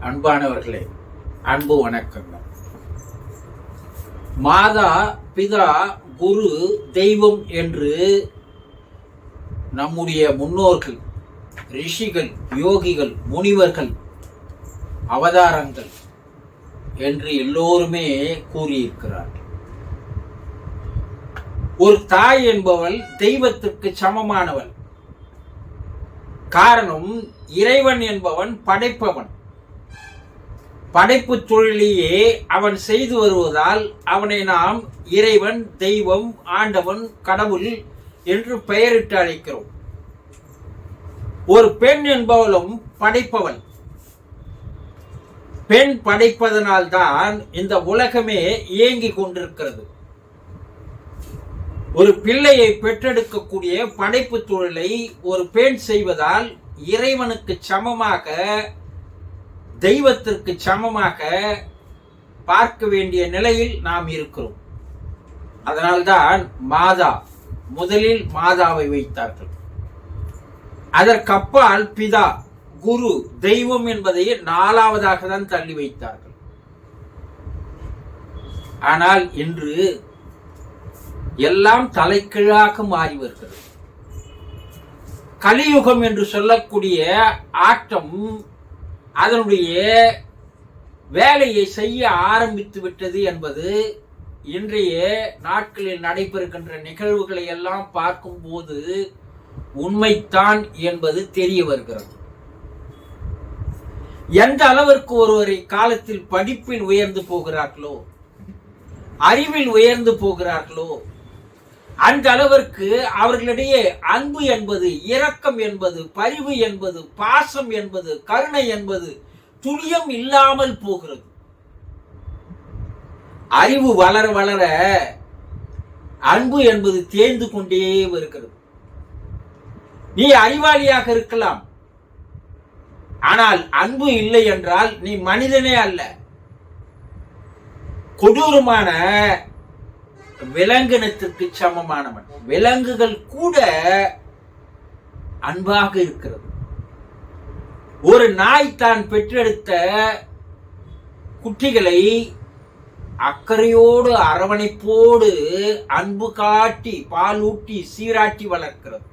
அன்பானவர்களே, அன்பு வணக்கங்கள். மாதா, பிதா, குரு, தெய்வம் என்று நம்முடைய முன்னோர்கள், ரிஷிகள், யோகிகள், முனிவர்கள், அவதாரங்கள் என்று எல்லோருமே கூறியிருக்கிறார்கள். ஒரு தாய் என்பவள் தெய்வத்திற்கு சமமானவள். காரணம், இறைவன் என்பவன் படைப்பவன். படைப்பு தொழிலையே அவன் செய்து வருவதால் அவனை நாம் இறைவன், தெய்வம், ஆண்டவன், கடவுள் என்று பெயரிட்டு அழைக்கிறோம். ஒரு பெண் என்பவளும் படைப்பவள். பெண் படைப்பதனால்தான் இந்த உலகமே இயங்கிக் கொண்டிருக்கிறது. ஒரு பிள்ளையை பெற்றெடுக்கக்கூடிய படைப்பு தொழிலை ஒரு பெண் செய்வதால் இறைவனுக்கு சமமாக, தெய்வத்திற்கு சமமாக பார்க்க வேண்டிய நிலையில் நாம் இருக்கிறோம். அதனால்தான் மாதா, முதலில் மாதாவை வைத்தார்கள். அதற்கப்பால் பிதா, குரு, தெய்வம் என்பதை 4வதாக தான் தள்ளி வைத்தார்கள். ஆனால் இன்று எல்லாம் தலைகீழாக மாறி வருகிறது. கலியுகம் என்று சொல்லக்கூடிய ஆட்டம் அதனுடைய வேலையை செய்ய ஆரம்பித்து விட்டது என்பது இன்றைய நாட்களில் நடைபெறுகின்ற நிகழ்வுகளை எல்லாம் பார்க்கும்போது உண்மைத்தான் என்பது தெரிய வருகிறது. எந்த அளவிற்கு ஒருவரை காலத்தில் படிப்பில் உயர்ந்து போகிறார்களோ, அறிவில் உயர்ந்து போகிறார்களோ, அந்த அளவிற்கு அவர்களிடையே அன்பு என்பது, இரக்கம் என்பது, பரிவு என்பது, பாசம் என்பது, கருணை என்பது துளியம் இல்லாமல் போகிறது. அறிவு வளர வளர அன்பு என்பது தேர்ந்து கொண்டே வருகிறது. நீ அறிவாளியாக இருக்கலாம், ஆனால் அன்பு இல்லை என்றால் நீ மனிதனே அல்ல. கொடூரமான விலங்கினத்திற்கு சமமானவன். விலங்குகள் கூட அன்பாக இருக்கிறது. ஒரு நாய் தான் பெற்றெடுத்த குட்டிகளை அக்கறையோடு, அரவணைப்போடு, அன்பு காட்டி, பாலூட்டி, சீராட்டி வளர்க்கிறது.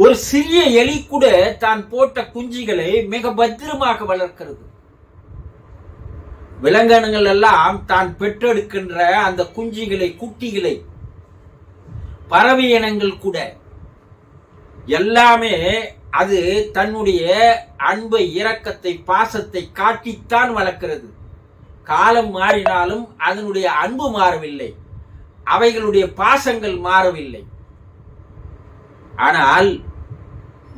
ஒரு சிறிய எலி கூட தான் போட்ட குஞ்சுகளை மிக பத்திரமாக வளர்க்கிறது. விலங்கினங்கள் எல்லாம் தான் பெற்றெடுக்கின்ற அந்த குஞ்சுகளை, குட்டிகளை, பறவை இனங்கள் கூட எல்லாமே அது தன்னுடைய அன்பை, இரக்கத்தை, பாசத்தை காட்டித்தான் வளர்க்கிறது. காலம் மாறினாலும் அதனுடைய அன்பு மாறவில்லை, அவைகளுடைய பாசங்கள் மாறவில்லை. ஆனால்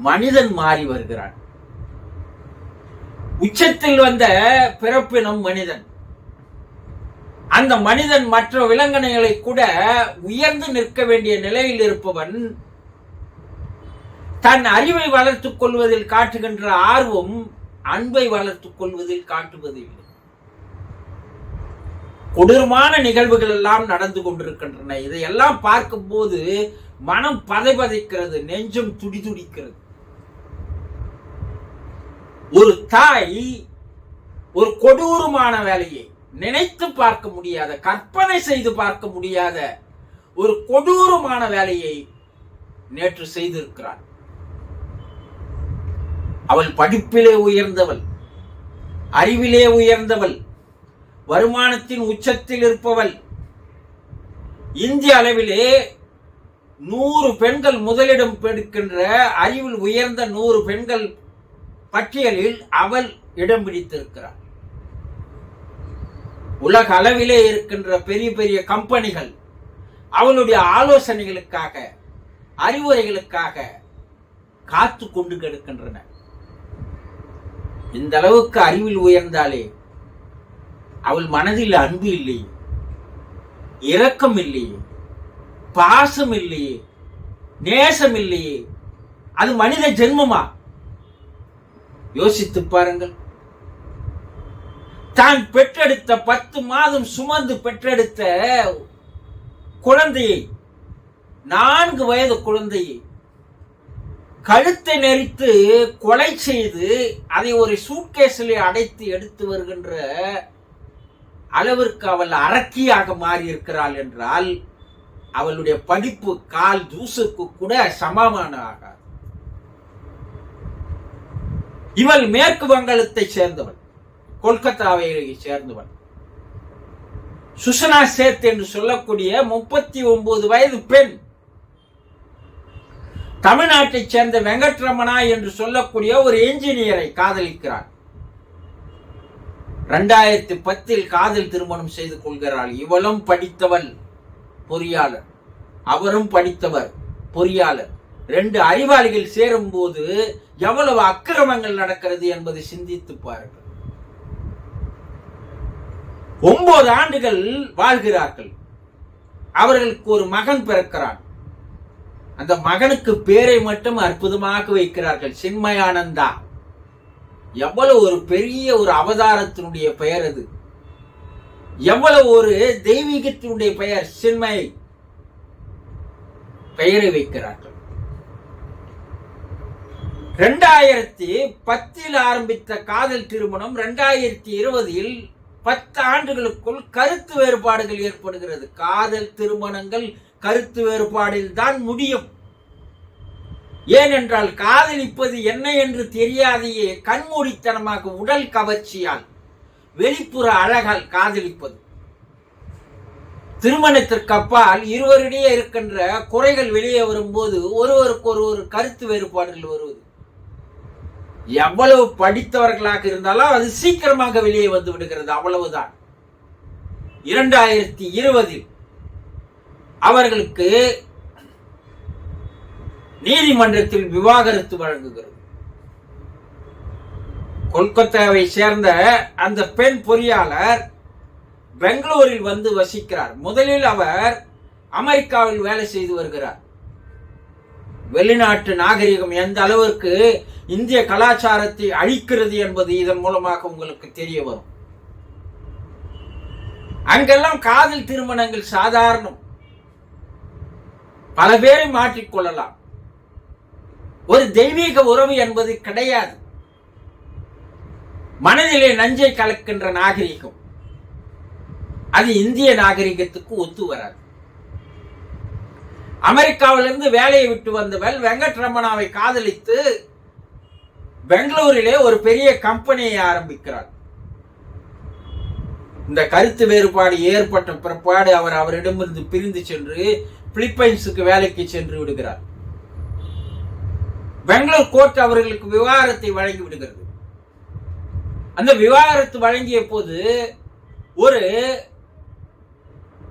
மனிதன் மாறி வருகிறான். உச்சத்தில் வந்த பிறப்பினம் மனிதன். அந்த மனிதன் மற்ற விலங்கினங்களை கூட உயர்ந்து நிற்க வேண்டிய நிலையில் இருப்பவன் தன் அறிவை வளர்த்துக் கொள்வதில் காட்டுகின்ற ஆர்வம் அன்பை வளர்த்துக் கொள்வதில் காட்டுவதில்லை. கொடூரமான நிகழ்வுகள் எல்லாம் நடந்து கொண்டிருக்கின்றன. இதையெல்லாம் பார்க்கும் போது மனம் பதைபதைக்கிறது, நெஞ்சம் துடிதுடிக்கிறது. ஒரு தாய் ஒரு கொடூரமான வேலையை, நினைத்து பார்க்க முடியாத, கற்பனை செய்து பார்க்க முடியாத ஒரு கொடூரமான வேலையை நேற்று செய்திருக்கிறாள். அவள் படிப்பிலே உயர்ந்தவள், அறிவிலே உயர்ந்தவள், வருமானத்தின் உச்சத்தில் இருப்பவள். இந்திய அளவிலே 100 பெண்கள் முதலிடம் எடுக்கின்ற அறிவில் உயர்ந்த 100 பெண்கள் பட்டியலில் அவள் இடம் பிடித்திருக்கிறார். உலக அளவிலே இருக்கின்ற பெரிய பெரிய கம்பெனிகள் அவளுடைய ஆலோசனைகளுக்காக, அறிவுரைகளுக்காக காத்து கொண்டு கிடக்கின்றன. இந்த அளவுக்கு அறிவில் உயர்ந்தாலே அவள் மனதில் அன்பு இல்லையே, இரக்கம் இல்லையே, பாசம் இல்லையே, நேசம் இல்லையே. அது மனித ஜென்மமா? யோசித்து பாருங்கள். தான் பெற்றெடுத்த 10 மாதம் சுமந்து பெற்றெடுத்த குழந்தையை, 4 வயது குழந்தையை கழுத்தை நெரித்து கொலை செய்து அதை ஒரு சூட்கேஸில் அடைத்து எடுத்து வருகின்ற அளவிற்கு அவள் அரக்கியாக மாறி இருக்கிறாள் என்றால் அவளுடைய படிப்பு கால் தூசுக்கு கூட சமமான ஆகாது. இவள் மேற்கு வங்காளத்தை சேர்ந்தவள், கொல்கத்தாவை சேர்ந்தவள். சுஷனா சேத் என்று சொல்லக்கூடிய 39 வயது பெண் தமிழ்நாட்டை சேர்ந்த வெங்கட்ரமணா என்று சொல்லக்கூடிய ஒரு என்ஜினியரை காதலிக்கிறார். 2010 காதல் திருமணம் செய்து கொள்கிறாள். இவளும் படித்தவள், பொறியாளர், அவரும் படித்தவர், பொறியாளர். 2 அறிவாளிகள் சேரும் போது எவ்வளவு அக்கிரமங்கள் நடக்கிறது என்பதை சிந்தித்து பாருங்கள். 9 ஆண்டுகள் வாழ்கிறார்கள். அவர்களுக்கு ஒரு மகன் பிறக்கிறான். அந்த மகனுக்கு பேரை மட்டும் அற்புதமாக வைக்கிறார்கள், சின்மயானந்தா. எவ்வளவு ஒரு பெரிய ஒரு அவதாரத்தினுடைய பெயர் அது, எவ்வளவு ஒரு தெய்வீகத்தினுடைய பெயர், சின்மய் பெயரை வைக்கிறார்கள். 2010 ஆரம்பித்த காதல் திருமணம் 2020 10 ஆண்டுகளுக்குள் கருத்து வேறுபாடுகள் ஏற்படுகிறது. காதல் திருமணங்கள் கருத்து வேறுபாடில் தான் முடியும். ஏனென்றால் காதலிப்பது என்ன என்று தெரியாதையே கண்மூடித்தனமாக உடல் கவர்ச்சியால், வெளிப்புற அழகால் காதலிப்பது. திருமணத்திற்கு அப்பால் இருவரிடையே இருக்கின்ற குறைகள் வெளியே வரும்போது ஒருவருக்கு ஒரு கருத்து வேறுபாடுகள் வருவது. எவ்வளவு படித்தவர்களாக இருந்தாலும் அது சீக்கிரமாக வெளியே வந்து விடுகிறது, அவ்வளவுதான். 2020 அவர்களுக்கு நீதிமன்றத்தில் விவாகரத்து வழங்குகிறது. கொல்கத்தாவை சேர்ந்த அந்த பெண் பொறியாளர் பெங்களூரில் வந்து வசிக்கிறார். முதலில் அவர் அமெரிக்காவில் வேலை செய்து வருகிறார். வெளிநாட்டு நாகரிகம் எந்த அளவிற்கு இந்திய கலாச்சாரத்தை அழிக்கிறது என்பது இதன் மூலமாக உங்களுக்கு தெரிய வரும். அங்கெல்லாம் காதல் திருமணங்கள் சாதாரணம், பல பேரை மாற்றிக்கொள்ளலாம். ஒரு தெய்வீக உறவு என்பது கிடையாது. மனதிலே நஞ்சை கலக்கின்ற நாகரிகம், அது இந்திய நாகரிகத்துக்கு ஒத்து வராது. அமெரிக்காவிலிருந்து வேலையை விட்டு வந்தவள் வெங்கட்ரமணாவை காதலித்து பெங்களூரிலே ஒரு பெரிய கம்பெனியை ஆரம்பிக்கிறார். இந்த கருத்து வேறுபாடு ஏற்பட்ட பிற்பாடு அவர் அவரிடமிருந்து பிரிந்து சென்று பிலிப்பைன்ஸுக்கு வேலைக்கு சென்று விடுகிறார். பெங்களூர் கோர்ட் அவர்களுக்கு விவாகரத்தை வழங்கி விடுகிறது. அந்த விவாகரத்து வழங்கிய போது ஒரு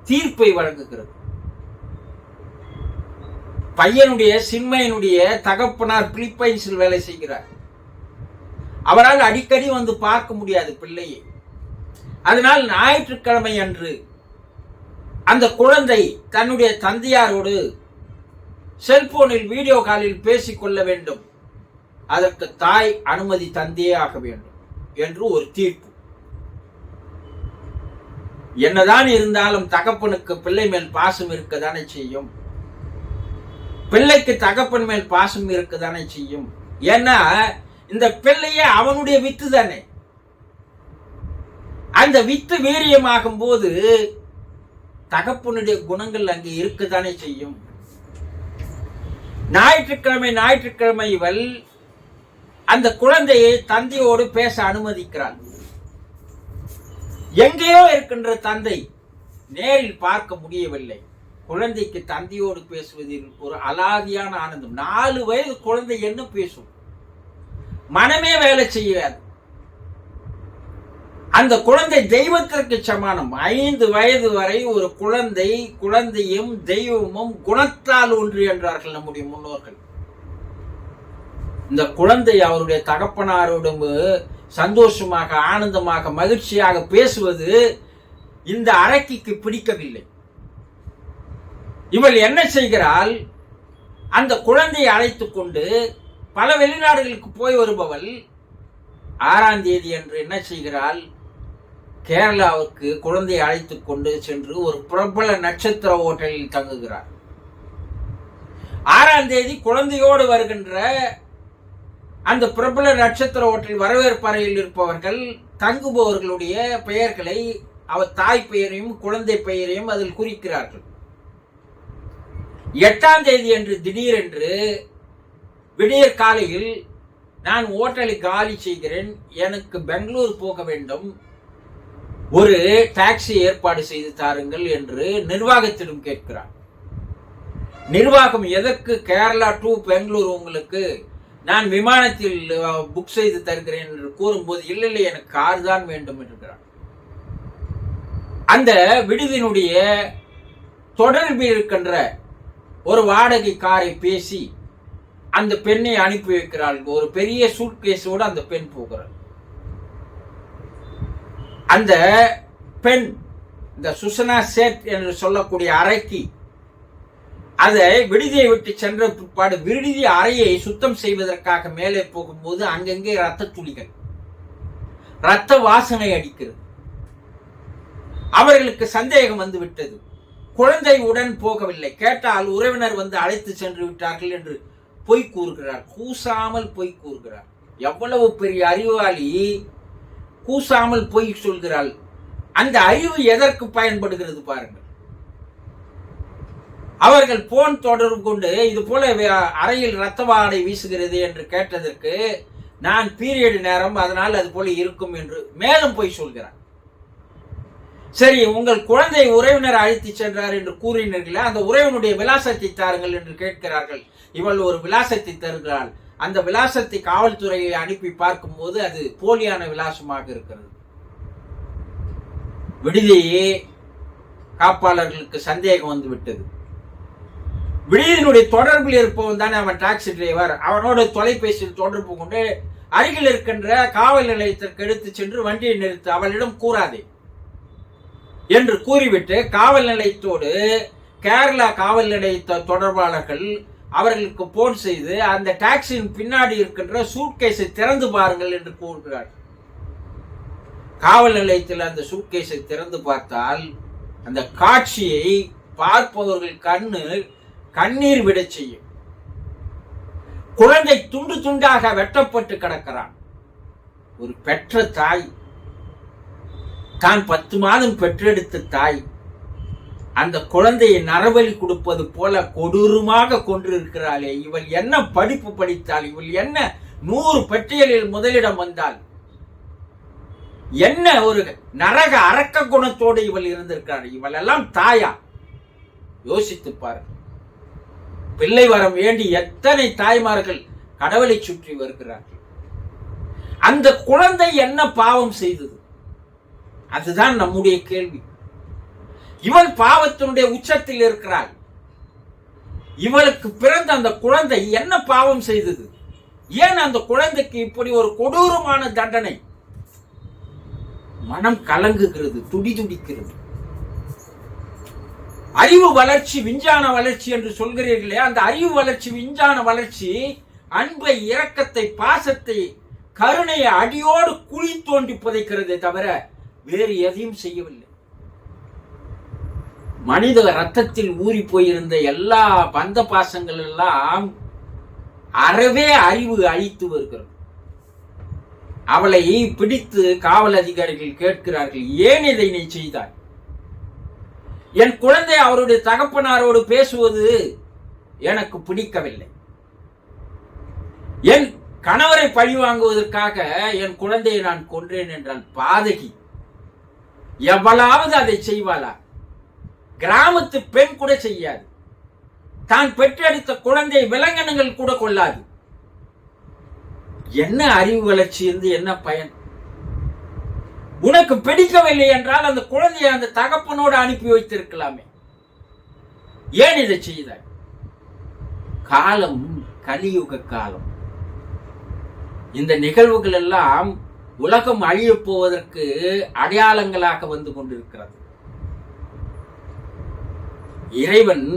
தீர்ப்பை வழங்குகிறது. பையனுடைய சின்மயனுடைய தகப்பனார் பிலிப்பைன்ஸில் வேலை செய்கிறார். அவரால் அடிக்கடி வந்து பார்க்க முடியாது பிள்ளையை. அதனால் ஞாயிற்றுக்கிழமை அன்று அந்த குழந்தை தன்னுடைய தந்தையாரோடு செல்போனில் வீடியோ காலில் பேசிக் கொள்ள வேண்டும். அதற்கு தாய் அனுமதி தந்தே ஆக வேண்டும் என்று ஒரு தீர்ப்பு. என்னதான் இருந்தாலும் தகப்பனுக்கு பிள்ளை மேல் பாசம் இருக்கதானே செய்யும், பிள்ளைக்கு தகப்பன் மேல் பாசம் இருக்கதானே செய்யும். ஏன்னா இந்த பிள்ளையே அவனுடைய வித்து தானே. அந்த வித்து வீரியமாகும் போது தகப்பனுடைய குணங்கள் அங்கே இருக்கதானே செய்யும். ஞாயிற்றுக்கிழமை இவள் அந்த குழந்தையை தந்தையோடு பேச அனுமதிக்கிறாள். எங்கேயோ இருக்கின்ற தந்தை நேரில் பார்க்க முடியவில்லை. குழந்தைக்கு தந்தையோடு பேசுவதில் ஒரு அலாதியான ஆனந்தம். 4 வயது குழந்தை என்ன பேசும், மனமே வேலை செய்யாது. அந்த குழந்தை தெய்வத்திற்கு சமானம். 5 வயது வரை ஒரு குழந்தையும் தெய்வமும் குணத்தால் ஒன்று என்றார்கள் நம்முடைய முன்னோர்கள். இந்த குழந்தை அவருடைய தகப்பனாரோடும் சந்தோஷமாக, ஆனந்தமாக, மகிழ்ச்சியாக பேசுவது இந்த அரக்கிக்கு பிடிக்கவில்லை. இவள் என்ன செய்கிறாள், அந்த குழந்தையை அழைத்துக் கொண்டு பல வெளிநாடுகளுக்கு போய் வருபவள் 6ஆம் தேதி அன்று என்ன செய்கிறாள், கேரளாவுக்கு குழந்தையை அழைத்துக் கொண்டு சென்று ஒரு பிரபல நட்சத்திர ஹோட்டலில் தங்குகிறார். 6ஆம் தேதி குழந்தையோடு வருகின்ற அந்த பிரபல நட்சத்திர ஹோட்டல் வரவேற்பறையில் இருப்பவர்கள் தங்குபவர்களுடைய பெயர்களை அவர் தாய் பெயரையும் குழந்தை பெயரையும் அதில் குறிக்கிறார்கள். 8ஆம் தேதி அன்று திடீரென்று விடியற் காலையில் நான் ஹோட்டலை காலி செய்கிறேன், எனக்கு பெங்களூர் போக வேண்டும், ஒரு டாக்ஸி ஏற்பாடு செய்து தாருங்கள் என்று நிர்வாகத்திடம் கேட்கிறார். நிர்வாகம் எதற்கு கேரளா டு பெங்களூர் உங்களுக்கு நான் விமானத்தில் புக் செய்து தருகிறேன் என்று கூறும்போது இல்லை எனக்கு கார் தான் வேண்டும் என்கிறார். அந்த விடுதியினுடைய தொடர்பில் இருக்கின்ற ஒரு வாடகை காரை பேசி அந்த பெண்ணை அனுப்பி வைக்கிறாள். ஒரு பெரிய சூட்கேஸோடு அந்த பெண் போகிறாள். அந்த பெண் இந்த சுசனா சேட் என்று சொல்லக்கூடிய அறைக்கு அதை விடுதியை விட்டு சென்ற பிற்பாடு விடுதி அறையை சுத்தம் செய்வதற்காக மேலே போகும்போது அங்கங்கே ரத்த துளிகள், ரத்த வாசனை அடிக்கிறது. அவர்களுக்கு சந்தேகம் வந்து விட்டது. குழந்தை உடன் போகவில்லை, கேட்டால் உறவினர் வந்து அழைத்து சென்று விட்டார்கள் என்று பொய் கூறுகிறார். கூசாமல் பொய் கூறுகிறார். எவ்வளவு பெரிய அறிவாளி, கூசாமல் பொய் சொல்கிறாள். அந்த அறிவு எதற்கு பயன்படுகிறது பாருங்கள். அவர்கள் போன் தொடர்பு கொண்டு இது போல அறையில் ரத்த வாடை வீசுகிறது என்று கேட்டதற்கு நான் பீரியட் நேரம், அதனால் அது போல இருக்கும் என்று மேலும் போய் சொல்கிறார். சரி, உங்கள் குழந்தை உறவினர் அழைத்து சென்றார் என்று கூறினீர்களே, அந்த உறவினுடைய விலாசத்தை தாருங்கள் என்று கேட்கிறார்கள். இவள் ஒரு விலாசத்தை தருகிறாள். அந்த விலாசத்தை காவல்துறையை அனுப்பி பார்க்கும் போது அது போலியான விலாசமாக இருக்கிறது. விடுதியே காப்பாளர்களுக்கு சந்தேகம் வந்து விட்டது. விடுதியினுடைய தொடர்பில் இருப்பவன் தானே அவன் டாக்ஸி டிரைவர். அவனோட தொலைபேசியில் தொடர்பு கொண்டு அருகில் இருக்கின்ற காவல் நிலையத்திற்கு எடுத்து சென்று வண்டியை நிறுத்து, அவளிடம் கூறாதே என்று கூறிவிட்டு காவல் நிலையத்தோடு கேரளா காவல் நிலைய தொடர்பாளர்கள் அவர்களுக்கு போன் செய்து அந்த டாக்ஸியின் பின்னாடி இருக்கின்ற சூட்கேஸை திறந்து பாருங்கள் என்று கூறுகிறார். காவல் நிலையத்தில் அந்த சூட்கேஸை திறந்து பார்த்தால் அந்த காட்சியை பார்ப்பவர்கள் கண்ணீர் விட செய்யும். குழந்தை துண்டு துண்டாக வெட்டப்பட்டு கிடக்கிறான். ஒரு பெற்ற தாய், தான் 10 மாதம் பெற்றெடுத்த தாய் அந்த குழந்தையை நரபலி கொடுப்பது போல கொடூரமாக கொண்டிருக்கிறாளே. இவள் என்ன படிப்பு படித்தாள்? இவள் என்ன 100 பட்டியலில் முதலிடம் வந்தாள்? என்ன ஒரு நரக அரக்க குணத்தோடு இவள் இருந்திருக்கிறாள்? இவள் எல்லாம் தாயா? யோசித்து பாரு. பிள்ளை வரம் வேண்டி எத்தனை தாய்மார்கள் கடவுளை சுற்றி வருகிறார்கள். அந்த குழந்தை என்ன பாவம் செய்தது? அதுதான் நம்முடைய கேள்வி. இவள் பாவத்தினுடைய உச்சத்தில் இருக்கிறாள். இவளுக்கு பிறந்த அந்த குழந்தை என்ன பாவம் செய்தது? ஏன் அந்த குழந்தைக்கு இப்படி ஒரு கொடூரமான தண்டனை? மனம் கலங்குகிறது, துடிதுடிக்கிறது. அறிவு வளர்ச்சி, விஞ்ஞான வளர்ச்சி என்று சொல்கிறீர்களே, அந்த அறிவு வளர்ச்சி, விஞ்ஞான வளர்ச்சி அன்பை, இரக்கத்தை, பாசத்தை, கருணையை அடியோடு குழி தோண்டி புதைக்கிறதே தவிர வேறு எதையும் செய்யவில்லை. மனித ரத்தத்தில் ஊறி போயிருந்த எல்லா பந்த பாசங்கள் எல்லாம் அறவே அறிவு அழித்து வருகிறது. அவளை பிடித்து காவல் அதிகாரிகள் கேட்கிறார்கள், ஏன் இதை நீ செய்தாய்? என் குழந்தை அவருடைய தகப்பனாரோடு பேசுவது எனக்கு பிடிக்கவில்லை. என் கணவரை பழி வாங்குவதற்காக என் குழந்தையை நான் கொன்றேன் என்றால் பாதகி. எவ்வளவு அதை செய்வாளா? கிராமத்து பெண் கூட செய்யாது. தான் பெற்றெடுத்த குழந்தை விலங்கினங்கள் கூட கொள்ளாது. என்ன அறிவு வளர்ச்சி இருந்து என்ன பயன்? உனக்கு பிடிக்கவில்லை என்றால் அந்த குழந்தையை அந்த தகப்பனோடு அனுப்பி வைத்திருக்கலாமே. ஏன் இதை செய்தாய்? காலம் கலியுக காலம். இந்த நிகழ்வுகள் எல்லாம் உலகம் அழியப் போவதற்கு அடையாளங்களாக வந்து கொண்டிருக்கிறது. இறைவன்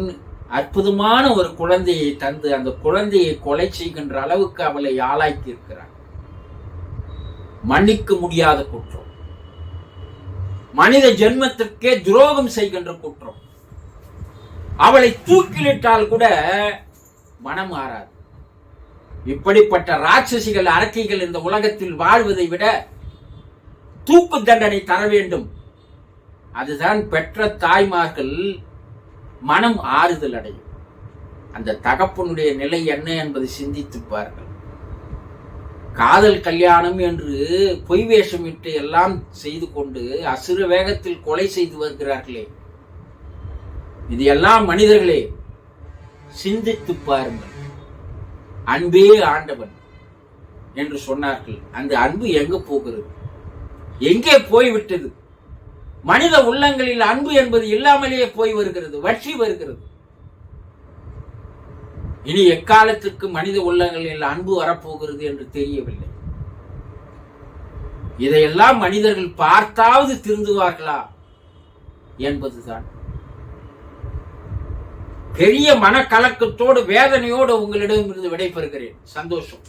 அற்புதமான ஒரு குழந்தையை தந்து அந்த குழந்தையை கொலை செய்கின்ற அளவுக்கு அவளை ஆளாக்கி இருக்கிறார். மன்னிக்க முடியாத குற்றம், மனித ஜென்மத்திற்கே துரோகம் செய்கின்ற குற்றம். அவளை தூக்கிலிட்டால் கூட மனம் மாறாது. இப்படிப்பட்ட ராட்சசிகள் அரக்கிகள் இந்த உலகத்தில் வாழ்வதை விட தூக்கு தண்டனை தர வேண்டும். அதுதான் பெற்ற தாய்மார்கள் மனம் ஆறுதல் அடையும். அந்த தகப்பனுடைய நிலை என்ன என்பதை சிந்தித்துப்பார்கள். காதல் கல்யாணம் என்று பொய் வேஷமிட்டு எல்லாம் செய்து கொண்டு அசுர வேகத்தில் கொலை செய்து வருகிறார்களே, இது எல்லாம் மனிதர்களே சிந்தித்து பாருங்கள். அன்பே ஆண்டவன் என்று சொன்னார்கள். அந்த அன்பு எங்க போகிறது? எங்கே போய்விட்டது? மனித உள்ளங்களில் அன்பு என்பது இல்லாமலேயே போய் வருகிறது, வற்றி வருகிறது. இனி எக்காலத்திற்கு மனித உள்ளங்களில் அன்பு வரப்போகிறது என்று தெரியவில்லை. இதையெல்லாம் மனிதர்கள் பார்த்தாவது திருந்துவார்களா என்பதுதான். பெரிய மனக்கலக்கத்தோடு வேதனையோடு உங்களிடமிருந்து விடைபெறுகிறேன். சந்தோஷம்.